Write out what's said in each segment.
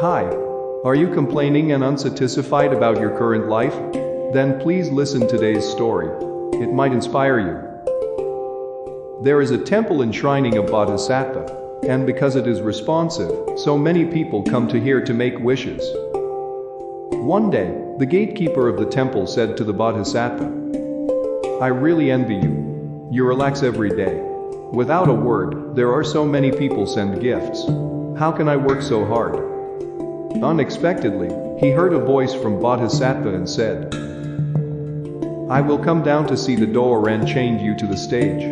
Hi. Are you complaining and unsatisfied about your current life? Then please listen today's story. It might inspire you. There is a temple enshrining a Bodhisattva, and because it is responsive, so many people come to here to make wishes. One day, the gatekeeper of the temple said to the Bodhisattva, "I really envy you. You relax every day. Without a word, there are so many people send gifts. How can I work so hard?" Unexpectedly, he heard a voice from Bodhisattva and said, "I will come down to see the door and change you to the stage.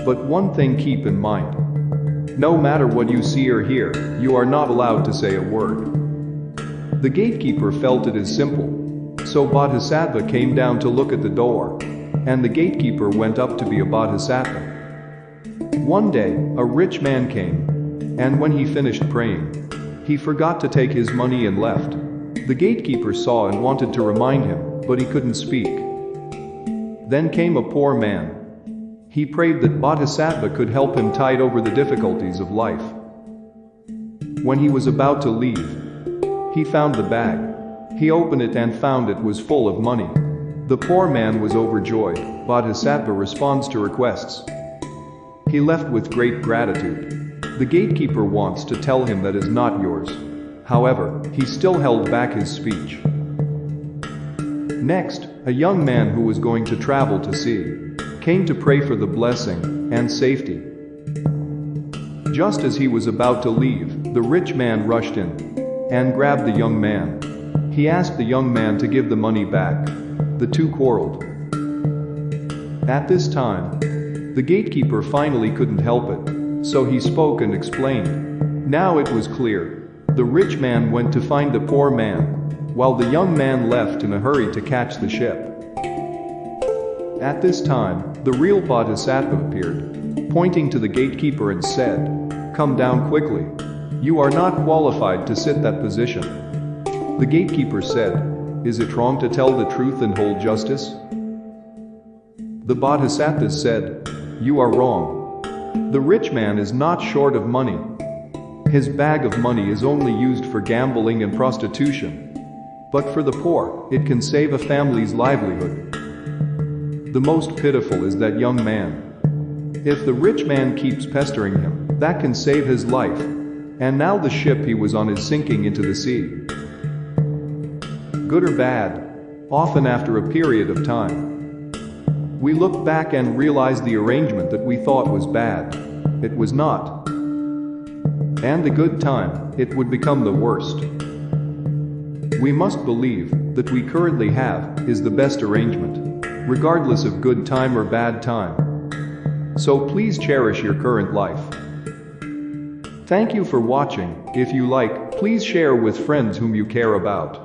But one thing keep in mind. No matter what you see or hear, you are not allowed to say a word." The gatekeeper felt it is simple. So Bodhisattva came down to look at the door, and the gatekeeper went up to be a Bodhisattva. One day, a rich man came, and when he finished praying, he forgot to take his money and left. The gatekeeper saw and wanted to remind him, but he couldn't speak. Then came a poor man. He prayed that Bodhisattva could help him tide over the difficulties of life. When he was about to leave, he found the bag. He opened it and found it was full of money. The poor man was overjoyed. Bodhisattva responds to requests. He left with great gratitude. The gatekeeper wants to tell him that is not yours. However, he still held back his speech. Next, a young man who was going to travel to sea came to pray for the blessing and safety. Just as he was about to leave, the rich man rushed in and grabbed the young man. He asked the young man to give the money back. The two quarreled. At this time, the gatekeeper finally couldn't help it. So he spoke and explained. Now it was clear. The rich man went to find the poor man, while the young man left in a hurry to catch the ship. At this time, the real Bodhisattva appeared, pointing to the gatekeeper and said, "Come down quickly. You are not qualified to sit that position." The gatekeeper said, "Is it wrong to tell the truth and hold justice?" The Bodhisattva said, "You are wrong. The rich man is not short of money. His bag of money is only used for gambling and prostitution. But for the poor, it can save a family's livelihood." The most pitiful is that young man. If the rich man keeps pestering him, that can save his life. And now the ship he was on is sinking into the sea. Good or bad, often after a period of time, we look back and realize the arrangement that we thought was bad. It was not. And the good time, it would become the worst. We must believe that we currently have is the best arrangement, regardless of good time or bad time. So please cherish your current life. Thank you for watching. If you like, please share with friends whom you care about.